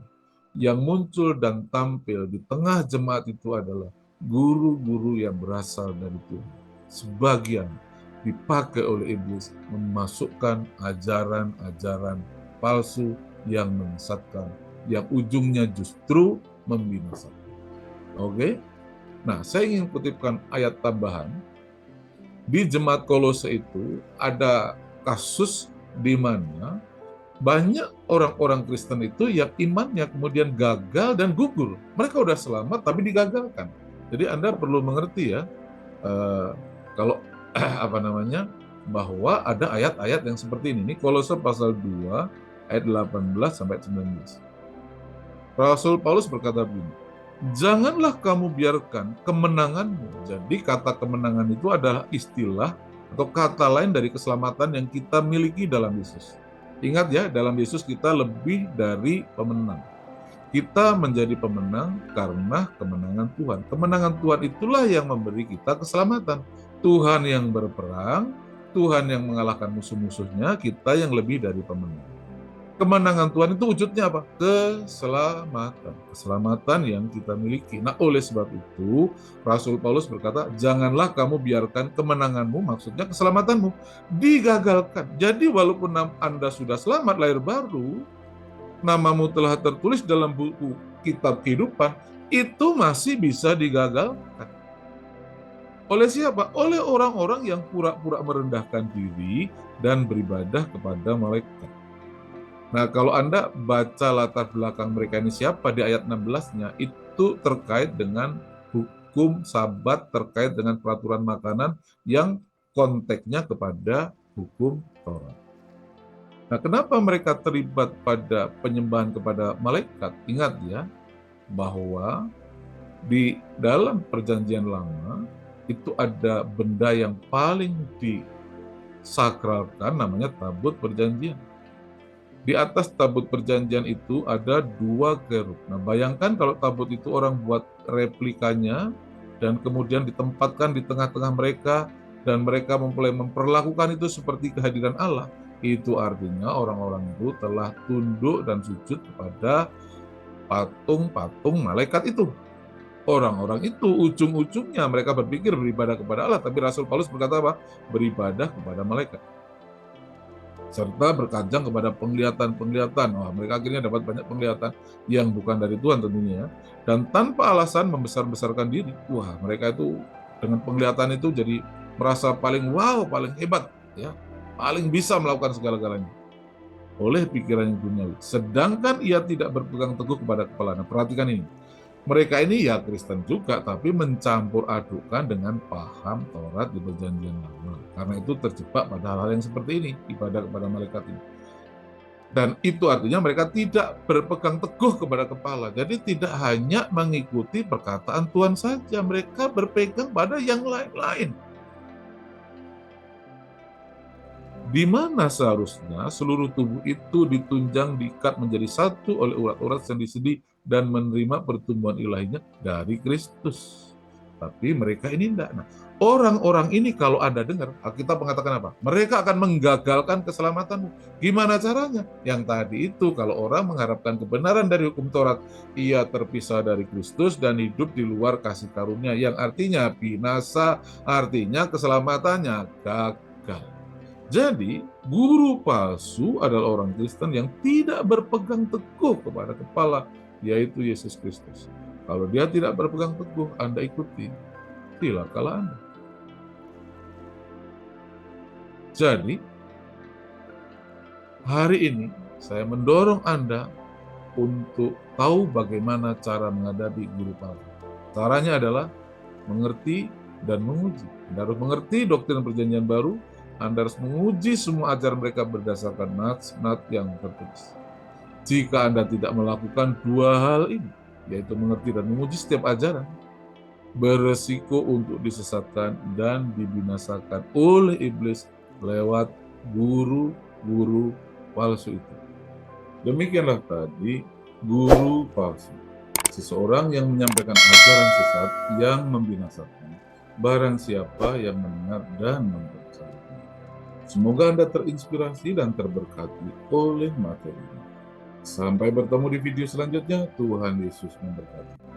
yang muncul dan tampil di tengah jemaat itu adalah guru-guru yang berasal dari Tuhan. Sebagian dipakai oleh iblis memasukkan ajaran-ajaran palsu yang menyesatkan, yang ujungnya justru membinasakan. Oke? Nah, saya ingin kutipkan ayat tambahan. Di jemaat Kolose itu ada kasus di mana banyak orang-orang Kristen itu yang imannya kemudian gagal dan gugur. Mereka udah selamat tapi digagalkan. Jadi Anda perlu mengerti ya, kalau bahwa ada ayat-ayat yang seperti ini. Ini Kolose pasal 2 ayat 18 sampai 19. Rasul Paulus berkata begini, janganlah kamu biarkan kemenanganmu. Jadi kata kemenangan itu adalah istilah atau kata lain dari keselamatan yang kita miliki dalam Yesus. Ingat ya, dalam Yesus kita lebih dari pemenang. Kita menjadi pemenang karena kemenangan Tuhan. Kemenangan Tuhan itulah yang memberi kita keselamatan. Tuhan yang berperang, Tuhan yang mengalahkan musuh-musuhnya, kita yang lebih dari pemenang. Kemenangan Tuhan itu wujudnya apa? Keselamatan. Keselamatan yang kita miliki. Nah, oleh sebab itu, Rasul Paulus berkata, janganlah kamu biarkan kemenanganmu, maksudnya keselamatanmu, digagalkan. Jadi walaupun Anda sudah selamat, lahir baru, namamu telah tertulis dalam buku kitab kehidupan, itu masih bisa digagalkan. Oleh siapa? Oleh orang-orang yang pura-pura merendahkan diri dan beribadah kepada malaikat. Nah, kalau Anda baca latar belakang mereka ini siapa di ayat 16-nya, itu terkait dengan hukum Sabat, terkait dengan peraturan makanan yang konteksnya kepada hukum Taurat. Nah, kenapa mereka terlibat pada penyembahan kepada malaikat? Ingat ya, bahwa di dalam perjanjian lama, itu ada benda yang paling disakralkan, namanya tabut perjanjian. Di atas tabut perjanjian itu ada 2 kerub. Nah, bayangkan kalau tabut itu orang buat replikanya, dan kemudian ditempatkan di tengah-tengah mereka, dan mereka mulai memperlakukan itu seperti kehadiran Allah. Itu artinya orang-orang itu telah tunduk dan sujud kepada patung-patung malaikat itu. Orang-orang itu ujung-ujungnya mereka berpikir beribadah kepada Allah, tapi Rasul Paulus berkata apa? Beribadah kepada malaikat. Serta berkajang kepada penglihatan-penglihatan. Wah, mereka akhirnya dapat banyak penglihatan yang bukan dari Tuhan tentunya. Dan tanpa alasan membesar-besarkan diri. Wah, mereka itu dengan penglihatan itu jadi merasa paling wow, paling hebat, ya, paling bisa melakukan segala-galanya. oleh pikiran yang duniawi. Sedangkan ia tidak berpegang teguh kepada kepala. Nah, perhatikan ini. Mereka ini ya Kristen juga, tapi mencampur adukkan dengan paham Taurat di Perjanjian Lama. Karena itu terjebak pada hal-hal yang seperti ini, ibadah kepada malaikat ini. Dan itu artinya mereka tidak berpegang teguh kepada kepala. Jadi tidak hanya mengikuti perkataan Tuhan saja, mereka berpegang pada yang lain-lain. Di mana seharusnya seluruh tubuh itu ditunjang, diikat menjadi satu oleh urat-urat sendi-sendi dan menerima pertumbuhan ilahinya dari Kristus. Tapi mereka ini tidak. Nah, orang-orang ini kalau Anda dengar, Alkitab mengatakan apa? Mereka akan menggagalkan keselamatanmu. Gimana caranya? Yang tadi itu, kalau orang mengharapkan kebenaran dari hukum Taurat, ia terpisah dari Kristus dan hidup di luar kasih karunia, yang artinya binasa, artinya keselamatannya gagal. Jadi, guru palsu adalah orang Kristen yang tidak berpegang teguh kepada kepala, yaitu Yesus Kristus. Kalau dia tidak berpegang teguh, Anda ikuti, celakalah Anda. Jadi, hari ini saya mendorong Anda untuk tahu bagaimana cara menghadapi guru palsu. Caranya adalah mengerti dan menguji. Anda harus mengerti doktrin perjanjian baru, Anda harus menguji semua ajaran mereka berdasarkan nats yang tertulis. Jika Anda tidak melakukan dua hal ini, yaitu mengerti dan menguji setiap ajaran, beresiko untuk disesatkan dan dibinasakan oleh iblis lewat guru-guru palsu itu. Demikianlah tadi guru palsu. Seseorang yang menyampaikan ajaran sesat yang membinasakan barang siapa yang mendengar dan mempercayai. Semoga Anda terinspirasi dan terberkati oleh materi ini. Sampai bertemu di video selanjutnya. Tuhan Yesus memberkati.